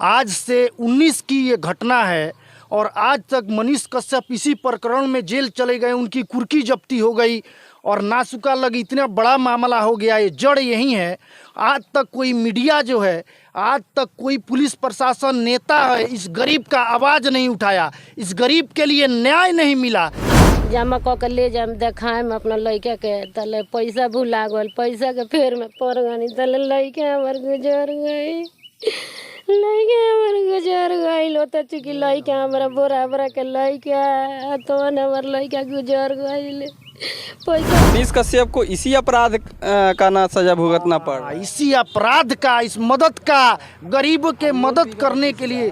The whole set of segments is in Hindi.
आज से 19 की ये घटना है और आज तक मनीष कश्यप इसी प्रकरण में जेल चले गए, उनकी कुर्की जब्ती हो गई और नासुका लगी। इतना बड़ा मामला हो गया, ये जड़ यही है। आज तक कोई मीडिया जो है, आज तक कोई पुलिस प्रशासन नेता है इस गरीब का आवाज़ नहीं उठाया, इस गरीब के लिए न्याय नहीं मिला। जमा क के ले जाम देखाएम अपना लड़का के, तले पैसा भुला गल, पैसा के फेर में पड़ गनी, तले लड़का हमार गुजर गई, लड़का हमार गुजर गई। लोता चुकी लड़का हमारा बोरा बोरा के लड़का, तो हमार लड़का गुजर गई। पैसा मनीष कश्यप को इसी अपराध का ना सजा भुगतना पड़ रहा है। इसी अपराध का, इस मदद का, गरीबों के मदद करने के लिए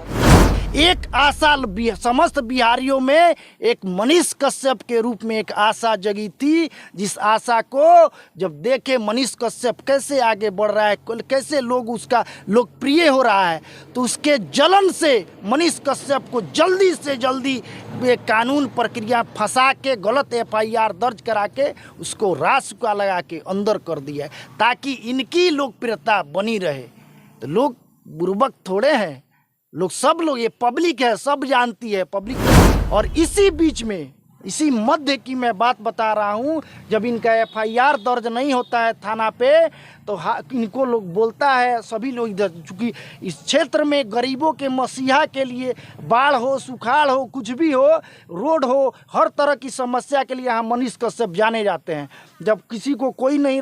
एक आशा समस्त बिहारियों में एक मनीष कश्यप के रूप में एक आशा जगी थी, जिस आशा को जब देखे मनीष कश्यप कैसे आगे बढ़ रहा है, कैसे लोग उसका लोकप्रिय हो रहा है, तो उसके जलन से मनीष कश्यप को जल्दी से जल्दी कानून प्रक्रिया फंसा के गलत FIR दर्ज करा के उसको रासुका लगा के अंदर कर दिया है, ताकि इनकी लोकप्रियता बनी रहे। तो लोग बुर्बक थोड़े हैं, लोग सब लोग, ये पब्लिक है, सब जानती है पब्लिक। और इसी बीच में, इसी मध्य की मैं बात बता रहा हूँ, जब इनका FIR दर्ज नहीं होता है थाना पे, तो इनको लोग बोलता है, सभी लोग इधर, चूँकि इस क्षेत्र में गरीबों के मसीहा के लिए बाढ़ हो, सुखाड़ हो, कुछ भी हो, रोड हो, हर तरह की समस्या के लिए यहाँ मनीष कश्यप जाने जाते हैं। जब किसी को कोई नहीं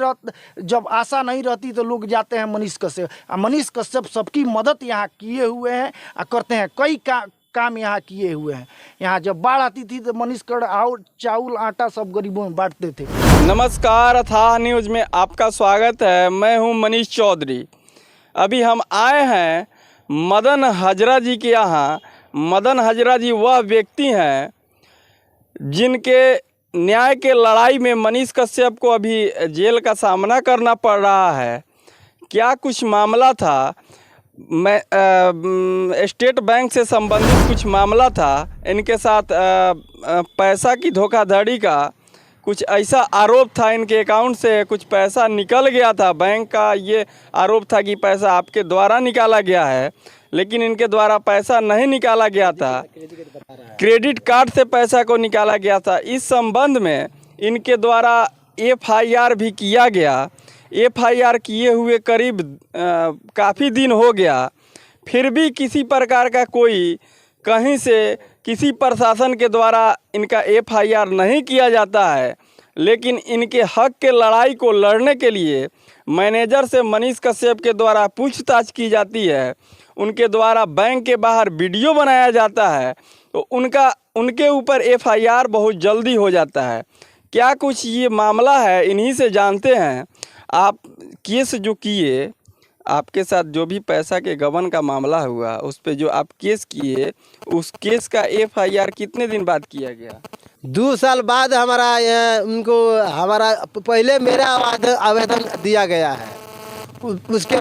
जब आशा नहीं रहती तो लोग जाते हैं मनीष कश्यप। मनीष कश्यप सबकी मदद यहाँ किए हुए हैं और करते हैं, कई काम यहाँ किए हुए हैं। यहाँ जब बाढ़ आती थी तो मनीष चावल आटा सब गरीबों में बांटते थे। नमस्कार, अथाह न्यूज़ में आपका स्वागत है। मैं हूं मनीष चौधरी। अभी हम आए हैं मदन हजरा जी के यहाँ। मदन हजरा जी वह व्यक्ति हैं जिनके न्याय के लड़ाई में मनीष कश्यप को अभी जेल का सामना करना पड़ रहा है। क्या कुछ मामला था? मैं स्टेट बैंक से संबंधित कुछ मामला था, इनके साथ पैसा की धोखाधड़ी का कुछ ऐसा आरोप था, इनके अकाउंट से कुछ पैसा निकल गया था। बैंक का ये आरोप था कि पैसा आपके द्वारा निकाला गया है, लेकिन इनके द्वारा पैसा नहीं निकाला गया था, क्रेडिट कार्ड से पैसा को निकाला गया था। इस संबंध में इनके द्वारा FIR भी किया गया। FIR किए हुए करीब काफ़ी दिन हो गया, फिर भी किसी प्रकार का कोई कहीं से किसी प्रशासन के द्वारा इनका FIR नहीं किया जाता है। लेकिन इनके हक के लड़ाई को लड़ने के लिए मैनेजर से मनीष कश्यप के द्वारा पूछताछ की जाती है, उनके द्वारा बैंक के बाहर वीडियो बनाया जाता है, तो उनके ऊपर FIR बहुत जल्दी हो जाता है। क्या कुछ ये मामला है, इन्हीं से जानते हैं। आप केस जो किए, आपके साथ जो भी पैसा के गबन का मामला हुआ, उस पे जो आप केस किए, उस केस का FIR कितने दिन बाद किया गया? 2 साल बाद हमारा पहले मेरा आवेदन दिया गया है। उसके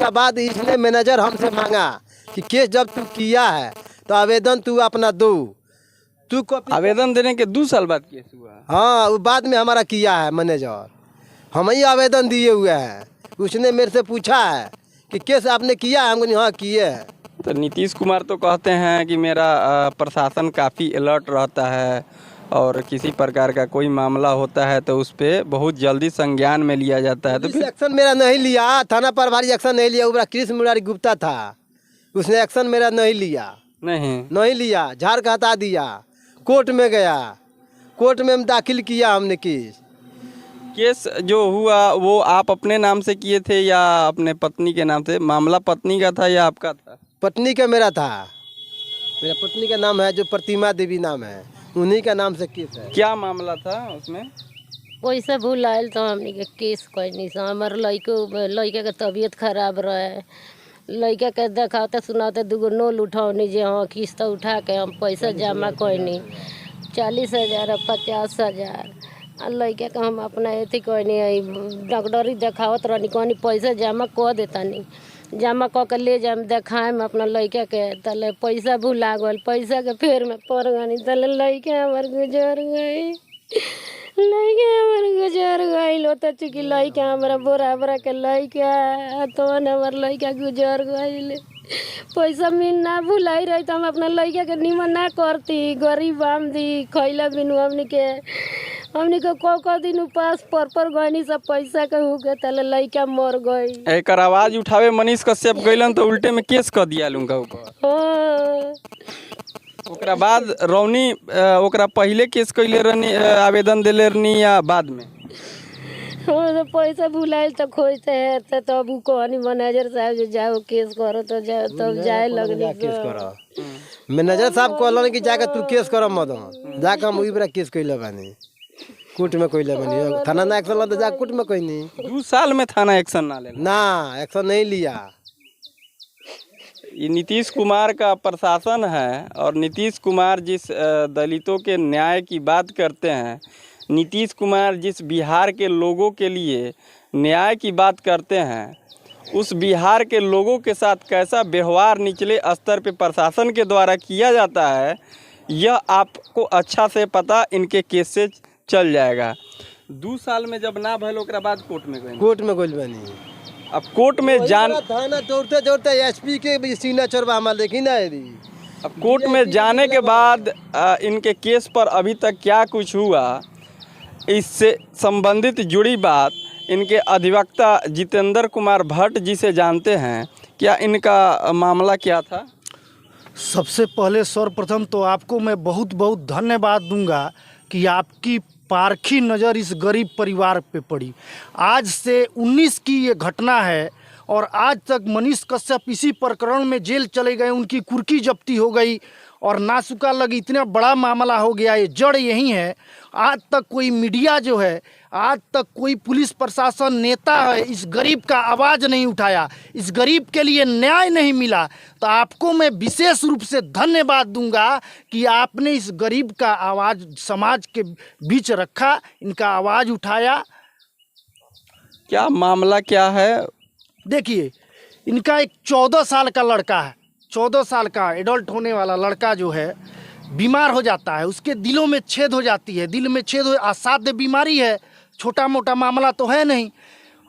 बाद इसने मैनेजर हमसे मांगा कि केस जब तू किया है तो आवेदन तू अपना दो। तू आवेदन देने के 2 साल बाद केस हुआ? हाँ, वो बाद में हमारा किया है मैनेजर, हम ही आवेदन दिए हुए हैं। उसने मेरे से पूछा है कि केस आपने किया है? हमने हाँ किए हैं। तो नीतीश कुमार तो कहते हैं कि मेरा प्रशासन काफ़ी अलर्ट रहता है और किसी प्रकार का कोई मामला होता है तो उस पर बहुत जल्दी संज्ञान में लिया जाता है। तो फिर एक्शन मेरा नहीं लिया, थाना प्रभारी एक्शन नहीं लिया। वो कृष्ण मुरारी गुप्ता था, उसने एक्शन मेरा नहीं लिया, नहीं लिया, झाड़ का हटा दिया। कोर्ट में गया, कोर्ट में हम दाखिल किया हमने केस जो हुआ वो आप अपने नाम से किए थे या अपने पत्नी के नाम से? मामला पत्नी का था या आपका था? पत्नी का मेरा था। मेरा पत्नी का नाम है जो प्रतिमा देवी नाम है, उन्हीं का नाम से केस है। क्या मामला था उसमें? पैसा भुलायल तो हमने के केस कोई नहीं। हमार लड़के के तबीयत खराब रहे, लड़का के देखाते सुनाते 2 नोल उठौनी, जे हाँ किस्त उठा के हम पैसा जमा कैनी 40,000 और 50,000। लड़का के हम अपना अथी कैनी, डॉक्टरी देखावत रहनी, कहनी पैसा जमा कर देतानी, जमा क के ले जाम देखाएम अपना लड़का के, तले पैसा भुला गल, पैसा के फेर में पड़ गनी, तले लड़का हमार गुजर गई, लड़का हमार गुजर गई। लोता चुकी लड़का हमारा बोरा बोरा के लड़का, तो हमार लड़का गुजर गई। पैसा मिल ना भुलाई रही तो हम अपना लड़का के निमन ना करती। गरीब आमदी खैला बिनु हमनी के को दिन उपास पर गईनी सब पैसा के हुके तले लड़का मर गई। एक आवाज उठावे मनीष कश्यप गइलन तो उल्टे में केस कर दिया लूंगा ऊपर। हाँ। ओकरा बाद रौनी ओकरा पहले केस कैले रहनी आवेदन देले रहनी या बाद में? हाँ तो पैसा भुलाइल तो खोजते हैं तो तब उ कहनी मैनेजर साहब जो जाओ केस करो तो जाओ तब जाए लगनी केस करो। मैनेजर साहब कहलन कि जाके तू केस कर मदन, जाके हम वही बेरा केस कइले बानी, कोर्ट में कइले बानी। थाना ना एक्शन तो जा कोर्ट में कइनी। 2 साल में थाना एक्शन ना लेना? ना, एक्शन नहीं लिया। ये नीतीश कुमार का प्रशासन है और नीतीश कुमार जिस दलितों के न्याय की बात करते हैं, नीतीश कुमार जिस बिहार के लोगों के लिए न्याय की बात करते हैं, उस बिहार के लोगों के साथ कैसा व्यवहार निचले स्तर पे प्रशासन के द्वारा किया जाता है, यह आपको अच्छा से पता इनके केस से चल जाएगा। 2 साल में जब ना भइल ओकरा बाद कोर्ट में गए? कोर्ट में गइल बानी। अब कोर्ट में थाना दौड़ते दौड़ते एसपी के सिग्नेचर बा हमार देखी ना। अब कोर्ट में जाने के बाद इनके केस पर अभी तक क्या कुछ हुआ, इससे संबंधित जुड़ी बात इनके अधिवक्ता जितेंद्र कुमार भट्ट जी से जानते हैं। क्या इनका मामला क्या था? सबसे पहले सर्वप्रथम तो आपको मैं बहुत बहुत धन्यवाद दूंगा कि आपकी पारखी नज़र इस गरीब परिवार पे पड़ी। आज से 19 की ये घटना है और आज तक मनीष कश्यप इसी प्रकरण में जेल चले गए, उनकी कुर्की जब्ती हो गई और नासुका लगी। इतना बड़ा मामला हो गया, ये जड़ यही है। आज तक कोई मीडिया जो है, आज तक कोई पुलिस प्रशासन नेता है इस गरीब का आवाज़ नहीं उठाया, इस गरीब के लिए न्याय नहीं मिला। तो आपको मैं विशेष रूप से धन्यवाद दूंगा कि आपने इस गरीब का आवाज़ समाज के बीच रखा, इनका आवाज़ उठाया। क्या मामला क्या है? देखिए, इनका एक 14 साल का लड़का है, 14 साल का एडल्ट होने वाला लड़का जो है बीमार हो जाता है, उसके दिलों में छेद हो जाती है, दिल में छेद हो, असाध्य बीमारी है, छोटा मोटा मामला तो है नहीं।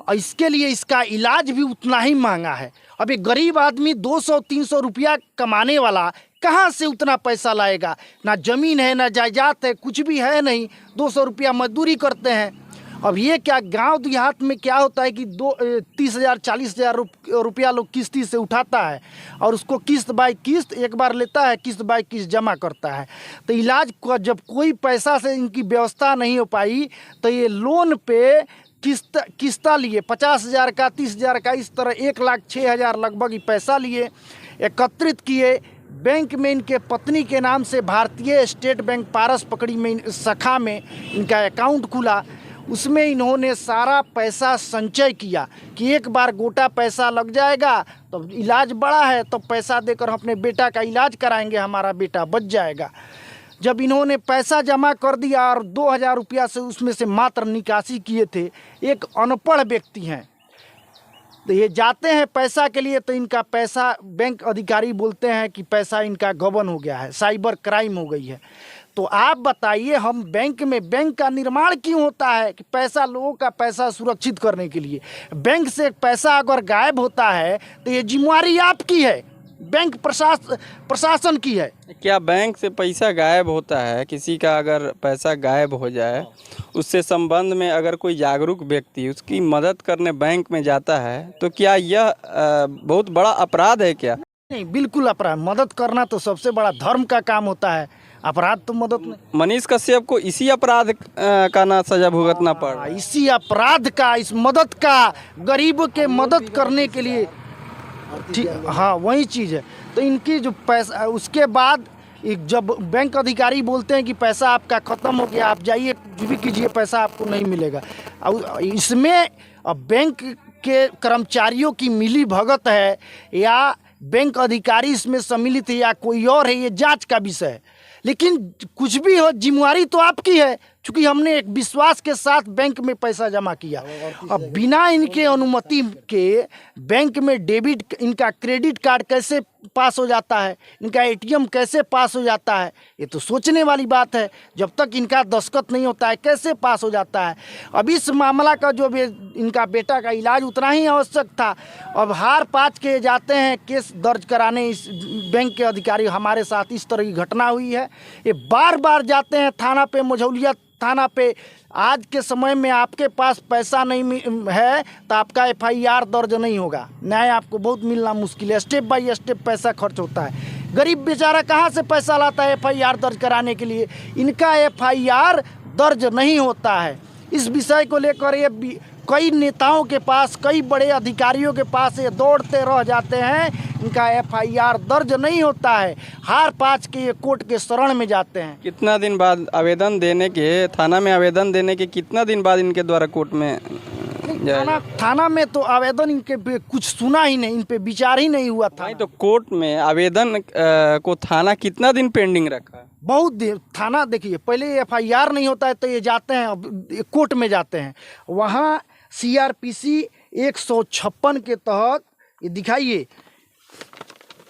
और इसके लिए इसका इलाज भी उतना ही महंगा है। अब एक गरीब आदमी 200-300 रुपया कमाने वाला कहाँ से उतना पैसा लाएगा? ना ज़मीन है, ना जायदाद है, कुछ भी है नहीं, 200 रुपया मजदूरी करते हैं। अब ये क्या गांव देहात में क्या होता है कि 30,000 40,000 रुपया लोग किस्ती से उठाता है और उसको किस्त बाय किस्त एक बार लेता है, किस्त बाय किस्त जमा करता है। तो इलाज को जब कोई पैसा से इनकी व्यवस्था नहीं हो पाई तो ये लोन पे किस्ता लिए 50,000 का, 30,000 का, इस तरह 1,06,000 लगभग ही पैसा लिए, एकत्रित किए। बैंक में इनके पत्नी के नाम से भारतीय स्टेट बैंक पारस पकड़ी में शाखा में इनका अकाउंट खुला। उसमें इन्होंने सारा पैसा संचय किया कि एक बार गोटा पैसा लग जाएगा तो इलाज बड़ा है तो पैसा देकर हम अपने बेटा का इलाज कराएंगे, हमारा बेटा बच जाएगा। जब इन्होंने पैसा जमा कर दिया और 2,000 रुपया से उसमें से मात्र निकासी किए थे, एक अनपढ़ व्यक्ति हैं तो ये जाते हैं पैसा के लिए तो इनका पैसा बैंक अधिकारी बोलते हैं कि पैसा इनका गबन हो गया है, साइबर क्राइम हो गई है। तो आप बताइए, हम बैंक का निर्माण क्यों होता है कि पैसा, लोगों का पैसा सुरक्षित करने के लिए। बैंक से पैसा अगर गायब होता है तो ये जिम्मेवारी आपकी है, बैंक प्रशासन की है। क्या बैंक से पैसा गायब होता है, किसी का अगर पैसा गायब हो जाए उससे संबंध में अगर कोई जागरूक व्यक्ति उसकी मदद करने बैंक में जाता है तो क्या यह बहुत बड़ा अपराध है क्या? नहीं, बिल्कुल अपराध। मदद करना तो सबसे बड़ा धर्म का काम होता है, अपराध तो मदद में। मनीष कश्यप को इसी अपराध का ना सजा भुगतना पड़ रहा है? इसी अपराध का, इस मदद का, गरीब के मदद करने के लिए, ठीक, हाँ वही चीज़ है। तो इनकी जो पैसा, उसके बाद जब बैंक अधिकारी बोलते हैं कि पैसा आपका ख़त्म हो गया, आप जाइए कुछ भी कीजिए, पैसा आपको नहीं मिलेगा। और इसमें बैंक के कर्मचारियों की मिली भगत है या बैंक अधिकारी इसमें सम्मिलित है या कोई और है, ये जांच का विषय है। लेकिन कुछ भी हो, जिम्मेवारी तो आपकी है, क्योंकि हमने एक विश्वास के साथ बैंक में पैसा जमा किया। अब बिना इनके अनुमति के बैंक में डेबिट, इनका क्रेडिट कार्ड कैसे पास हो जाता है, इनका एटीएम कैसे पास हो जाता है, ये तो सोचने वाली बात है। जब तक इनका दस्तखत नहीं होता है कैसे पास हो जाता है। अब इस मामला का जो इनका बेटा का इलाज उतना ही आवश्यक था। अब हार पाच के जाते हैं केस दर्ज कराने, इस बैंक के अधिकारी हमारे साथ इस तरह की घटना हुई है। ये बार बार जाते हैं थाना पे, मझौलिया थाना पे। आज के समय में आपके पास पैसा नहीं है तो आपका एफआईआर दर्ज नहीं होगा, न्याय आपको बहुत मिलना मुश्किल है। स्टेप बाय स्टेप पैसा खर्च होता है। गरीब बेचारा कहाँ से पैसा लाता है एफआईआर दर्ज कराने के लिए? इनका एफआईआर दर्ज नहीं होता है। इस विषय को लेकर ये कई नेताओं के पास, कई बड़े अधिकारियों के पास ये दौड़ते रह जाते हैं, इनका एफआईआर दर्ज नहीं होता है। हार पाच के ये कोर्ट के शरण में जाते हैं। कितना दिन बाद आवेदन देने के, थाना में आवेदन देने के कितना दिन बाद इनके द्वारा कोर्ट में थाना में तो आवेदन इनके पे कुछ सुना ही नहीं, इन पे विचार ही नहीं हुआ था। नहीं तो कोर्ट में आवेदन को थाना कितना दिन पेंडिंग रखा? बहुत देर। थाना देखिए, पहले एफआईआर नहीं होता है तो ये जाते हैं, अब कोर्ट में जाते हैं। वहाँ सीआरपीसी 156 के तहत ये दिखाइए,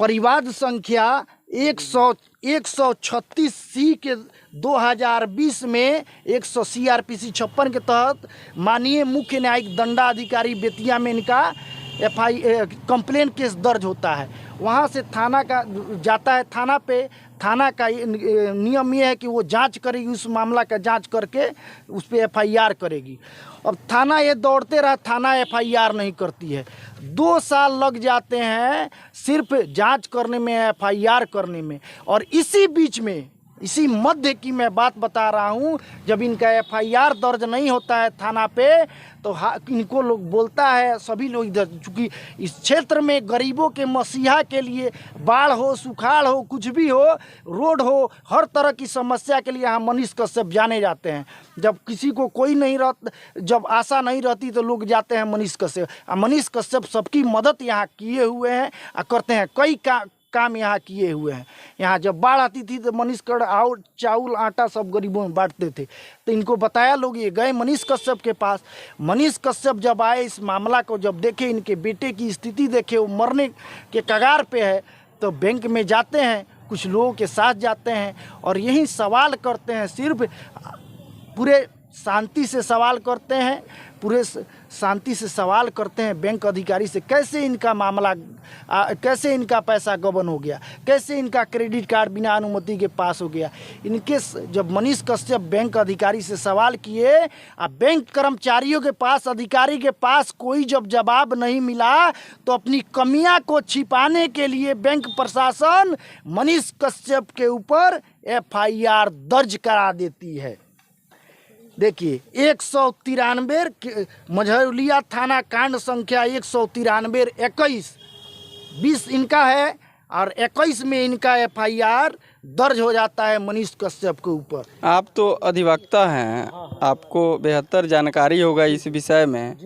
परिवाद संख्या 136 सी के 2020 में 100 सीआरपीसी 56 के तहत माननीय मुख्य न्यायिक दंडाधिकारी बेतिया में इनका कंप्लेंट केस दर्ज होता है। वहाँ से थाना का जाता है थाना पे। थाना का नियम ये है कि वो जांच करेगी, उस मामला का जांच करके उस पर एफआईआर करेगी। अब थाना ये दौड़ते रहा, थाना एफआईआर नहीं करती है। 2 साल लग जाते हैं सिर्फ जांच करने में, एफआईआर करने में। और इसी बीच में, इसी मध्य की मैं बात बता रहा हूँ, जब इनका एफआईआर दर्ज नहीं होता है थाना पे तो इनको लोग बोलता है, सभी लोग इधर, चूँकि इस क्षेत्र में गरीबों के मसीहा के लिए बाढ़ हो, सुखाड़ हो, कुछ भी हो, रोड हो, हर तरह की समस्या के लिए यहाँ मनीष कश्यप जाने जाते हैं। जब किसी को कोई नहीं जब आशा नहीं रहती तो लोग जाते हैं मनीष कश्यप। मनीष कश्यप सबकी मदद यहाँ किए हुए हैं और करते हैं, कई काम यहाँ किए हुए हैं। यहाँ जब बाढ़ आती थी तो मनीष कर और चावल आटा सब गरीबों में बांटते थे। तो इनको बताया लोग, ये गए मनीष कश्यप के पास। मनीष कश्यप जब आए, इस मामला को जब देखे, इनके बेटे की स्थिति देखे, वो मरने के कगार पे है, तो बैंक में जाते हैं, कुछ लोगों के साथ जाते हैं और यही सवाल करते हैं। सिर्फ पूरे शांति से सवाल करते हैं, पूरे शांति से सवाल करते हैं बैंक अधिकारी से, कैसे इनका मामला, कैसे इनका पैसा गबन हो गया, कैसे इनका क्रेडिट कार्ड बिना अनुमति के पास हो गया। इनके जब मनीष कश्यप बैंक अधिकारी से सवाल किए, अब बैंक कर्मचारियों के पास, अधिकारी के पास कोई जब जवाब नहीं मिला तो अपनी कमियां को छिपाने के लिए बैंक प्रशासन मनीष कश्यप के ऊपर एफआईआर दर्ज करा देती है। देखिए 193 मझौलिया थाना कांड संख्या 193/21 इनका है और 21 में इनका एफआईआर दर्ज हो जाता है मनीष कश्यप के ऊपर। आप तो अधिवक्ता हैं, आपको बेहतर जानकारी होगा इस विषय में।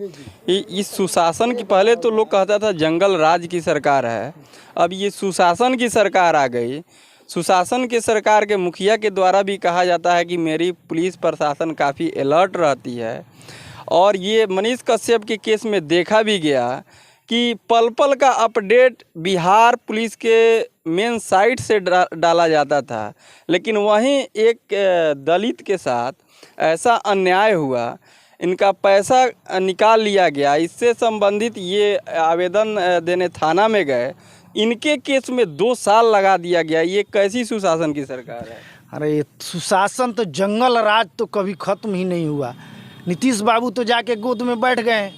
इस सुशासन की, पहले तो लोग कहता था जंगल राज की सरकार है, अब ये सुशासन की सरकार आ गई। सुशासन की सरकार के मुखिया के द्वारा भी कहा जाता है कि मेरी पुलिस प्रशासन काफ़ी अलर्ट रहती है। और ये मनीष कश्यप के केस में देखा भी गया कि पल पल का अपडेट बिहार पुलिस के मेन साइट से डाला जाता था, लेकिन वहीं एक दलित के साथ ऐसा अन्याय हुआ, इनका पैसा निकाल लिया गया। इससे संबंधित ये आवेदन देने थाना में गए, इनके केस में 2 साल लगा दिया गया। ये कैसी सुशासन की सरकार है? अरे सुशासन तो, जंगल राज तो कभी खत्म ही नहीं हुआ। नीतीश बाबू तो जाके गोद में बैठ गए।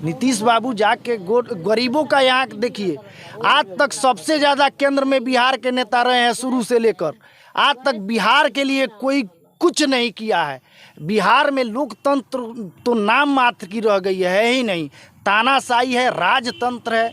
नीतीश बाबू जाके गरीबों का, यहाँ देखिए आज तक सबसे ज़्यादा केंद्र में बिहार के नेता रहे हैं, शुरू से लेकर आज तक बिहार के लिए कोई कुछ नहीं किया है। बिहार में लोकतंत्र तो नाम मात्र की रह गई है ही नहीं, तानाशाही है, राजतंत्र है।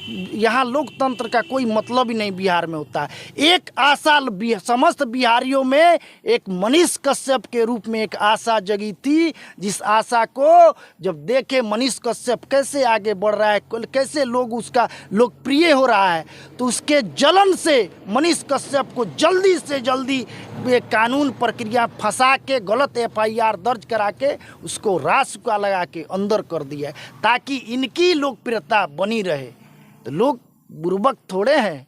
यहाँ लोकतंत्र का कोई मतलब ही नहीं बिहार में होता है। एक आशा समस्त बिहारियों में एक मनीष कश्यप के रूप में एक आशा जगी थी, जिस आशा को जब देखे मनीष कश्यप कैसे आगे बढ़ रहा है, कैसे लोग उसका लोकप्रिय हो रहा है, तो उसके जलन से मनीष कश्यप को जल्दी से जल्दी कानून प्रक्रिया फंसा के गलत FIR दर्ज करा के उसको रासुका लगा के अंदर कर दिया है, ताकि इनकी लोकप्रियता बनी रहे। तो लोग बुर्बक थोड़े हैं,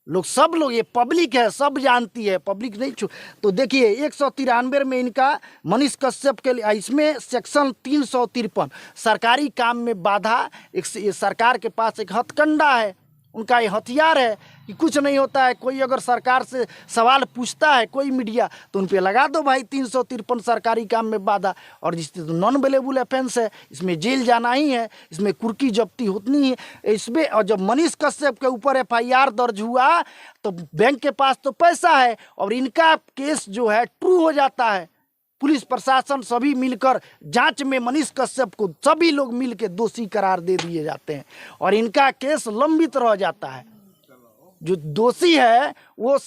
लोग सब लोग, ये पब्लिक है, सब जानती है, पब्लिक नहीं छू। तो देखिए 193 में इनका मनीष कश्यप के लिए, इसमें सेक्शन 353 सरकारी काम में बाधा। एक सरकार के पास एक हथकंडा है, उनका ये हथियार है कि कुछ नहीं होता है। कोई अगर सरकार से सवाल पूछता है कोई मीडिया, तो उन पे लगा दो भाई 353 सरकारी काम में बाधा। और जिस तो नॉन अवेलेबल ऑफेंस है, इसमें जेल जाना ही है, इसमें कुर्की जब्ती होती है इसमें। और जब मनीष कश्यप के ऊपर FIR दर्ज हुआ तो बैंक के पास तो पैसा है और इनका केस जो है ट्रू हो जाता है। पुलिस प्रशासन सभी मिलकर जांच में मनीष कश्यप को सभी लोग मिलकर दोषी करार दे दिए जाते हैं और इनका केस लंबित रह जाता है। जो दोषी है वो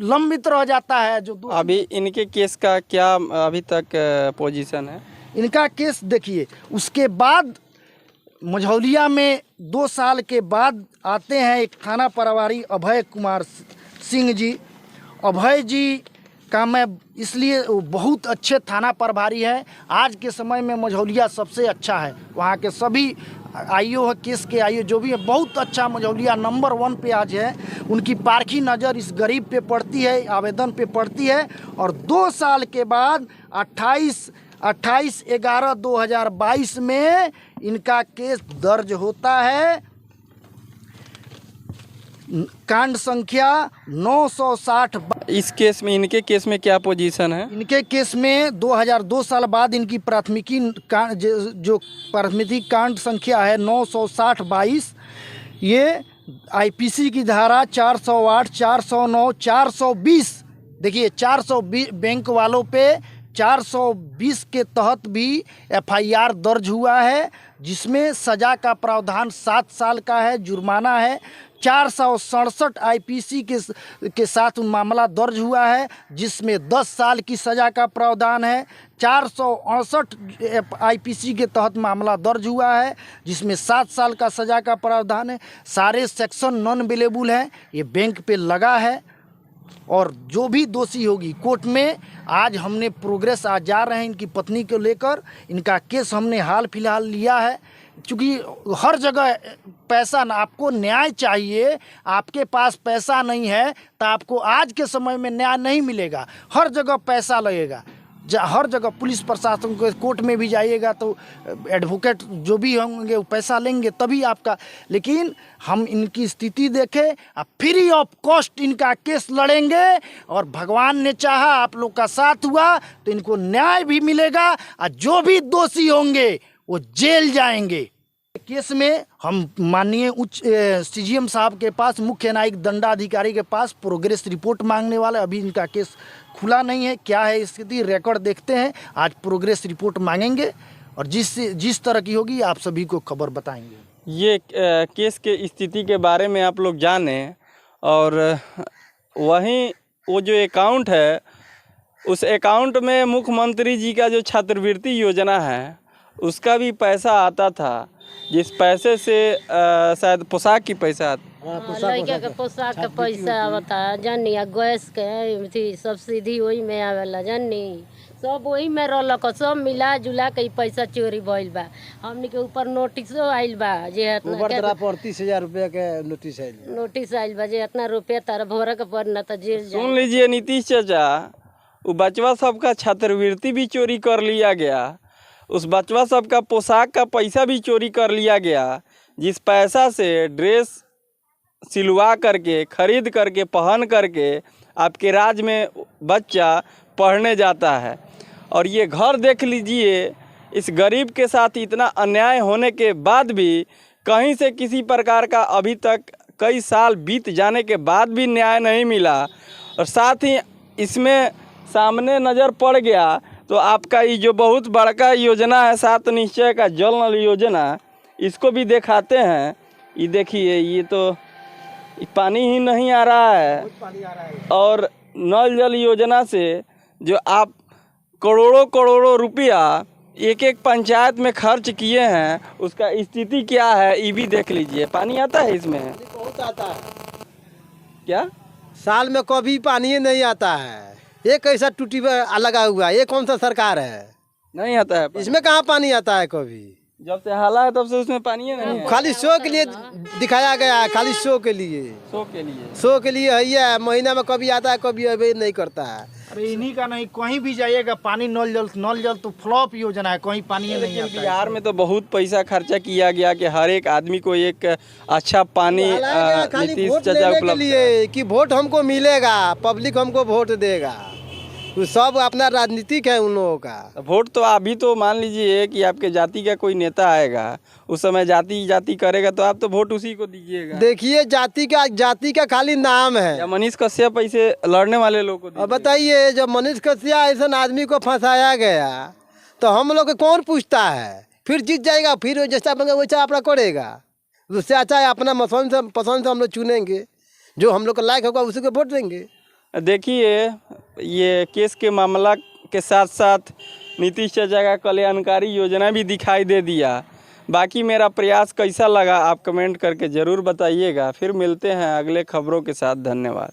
लंबित रह जाता है। जो अभी इनके केस का क्या अभी तक पोजीशन है? इनका केस देखिए, उसके बाद मझौलिया में 2 साल के बाद आते हैं एक थाना प्रभारी अभय कुमार सिंह जी। अभय जी का मैं इसलिए बहुत अच्छे थाना प्रभारी हैं। आज के समय में मझौलिया सबसे अच्छा है, वहाँ के सभी IO केस के IO जो भी है, बहुत अच्छा मझौलिया नंबर 1 पे आज है। उनकी पारखी नज़र इस गरीब पे पड़ती है, आवेदन पे पड़ती है। और 2 साल के बाद 28/11/2022 में इनका केस दर्ज होता है। कांड संख्या 960। इस केस में, इनके केस में क्या पोजीशन है? इनके केस में 2002 साल बाद इनकी प्राथमिकी जो प्राथमिक कांड संख्या है 960/22, ये IPC की धारा 408, 409, 420, देखिए 420 बैंक वालों पे 420 के तहत भी FIR दर्ज हुआ है, जिसमें सज़ा का प्रावधान 7 साल का है, जुर्माना है। 467 IPC के साथ मामला दर्ज हुआ है, जिसमें 10 साल की सज़ा का प्रावधान है। 468 IPC के तहत मामला दर्ज हुआ है, जिसमें 7 साल का सज़ा का प्रावधान है। सारे सेक्शन नॉन अवेलेबल हैं, ये बैंक पे लगा है। और जो भी दोषी होगी कोर्ट में, आज हमने प्रोग्रेस आज जा रहे हैं इनकी पत्नी को लेकर। इनका केस हमने हाल फिलहाल लिया है, क्योंकि हर जगह पैसा ना, आपको न्याय चाहिए, आपके पास पैसा नहीं है तो आपको आज के समय में न्याय नहीं मिलेगा। हर जगह पैसा लगेगा, हर जगह पुलिस प्रशासन को, कोर्ट में भी जाइएगा तो एडवोकेट जो भी होंगे वो पैसा लेंगे तभी आपका। लेकिन हम इनकी स्थिति देखें, फ्री ऑफ कॉस्ट इनका केस लड़ेंगे और भगवान ने चाहा, आप लोग का साथ हुआ तो इनको न्याय भी मिलेगा और जो भी दोषी होंगे वो जेल जाएंगे। केस में हम माननीय उच्च CGM साहब के पास, मुख्य न्यायिक दंडाधिकारी के पास प्रोग्रेस रिपोर्ट मांगने वाले। अभी इनका केस खुला नहीं है, क्या है स्थिति रिकॉर्ड देखते हैं। आज प्रोग्रेस रिपोर्ट मांगेंगे और जिस तरह की होगी आप सभी को खबर बताएंगे। ये केस के स्थिति के बारे में आप लोग जाने, और वहीं वो जो अकाउंट है, उस अकाउंट में मुख्यमंत्री जी का जो छात्रवृत्ति योजना है उसका भी पैसा आता था, जिस पैसे से शायद पोशाक की पैसा लड़का के पोशाक का पैसा आवता जानी, गैस के थी सब्सिडी वही में आवेला जानी, सब वही में रहलक, सब मिला जुला के पैसा चोरी भइल बा। हमनी के ऊपर नोटिसो आइल बा जे इतना 35,000 रुपया के नोटिस आइल बा जे इतना रुपया तारा भरे के पड़ना त जेल जा। सुन लीजिए नीतीश चाचा, वो बचवा सबका छात्रवृत्ति भी चोरी कर लिया गया, उस बचवा सबका पोशाक का पैसा भी चोरी कर लिया गया, जिस पैसा से ड्रेस सिलवा करके, खरीद करके, पहन करके आपके राज्य में बच्चा पढ़ने जाता है। और ये घर देख लीजिए, इस गरीब के साथ इतना अन्याय होने के बाद भी कहीं से किसी प्रकार का अभी तक कई साल बीत जाने के बाद भी न्याय नहीं मिला। और साथ ही इसमें सामने नज़र पड़ गया तो आपका ये जो बहुत बड़का योजना है 7 निश्चय का जल नल योजना, इसको भी दिखाते हैं। ये देखिए, ये तो पानी ही नहीं आ रहा है। और नल जल योजना से जो आप करोड़ों करोड़ों रुपया एक एक पंचायत में खर्च किए हैं, उसका स्थिति क्या है ये भी देख लीजिए। पानी आता है इसमें? बहुत आता है। क्या साल में कभी पानी ही नहीं आता है। ये कैसा टूटी लगा हुआ है, ये कौन सा सरकार है? नहीं आता है पानी? इसमें कहाँ पानी आता है कभी? जब से हाला है तब से उसमें पानी ही नहीं है। खाली शो के लिए दिखाया गया है, खाली शो के लिए। शो के लिए है ये, महीना में कभी आता है कभी अभी नहीं करता है। अरे इन्हीं का नहीं, कहीं भी जाइएगा पानी नल जल तो फ्लॉप योजना है, कहीं पानी नहीं लेकिन आता है। बिहार में तो बहुत पैसा खर्चा किया गया कि हर एक आदमी को एक अच्छा पानी खाली नीतीश वोट चाचा लेने के उपलब्ध। लिए कि वोट हमको मिलेगा, पब्लिक हमको वोट देगा। वो सब अपना राजनीतिक है उन लोगों का। वोट तो अभी तो मान लीजिए कि आपके जाति का कोई नेता आएगा, उस समय जाति करेगा तो आप तो वोट उसी को दीजिएगा। देखिए जाति का खाली नाम है। या मनीष कश्यप ऐसे लड़ने वाले लोग को अब बताइए, जब मनीष कश्यप ऐसा आदमी को फंसाया गया तो हम लोग को कौन पूछता है? फिर जीत जाएगा, फिर जैसा बनेगा वैसा अपना करेगा। उससे अच्छा है अपना पसंद से हम लोग चुनेंगे, जो हम लोग को लायक होगा उसी को वोट देंगे। देखिए, ये केस के मामला के साथ साथ नीतीश चाचा का कल्याणकारी योजना भी दिखाई दे दिया। बाकी मेरा प्रयास कैसा लगा आप कमेंट करके ज़रूर बताइएगा। फिर मिलते हैं अगले खबरों के साथ। धन्यवाद।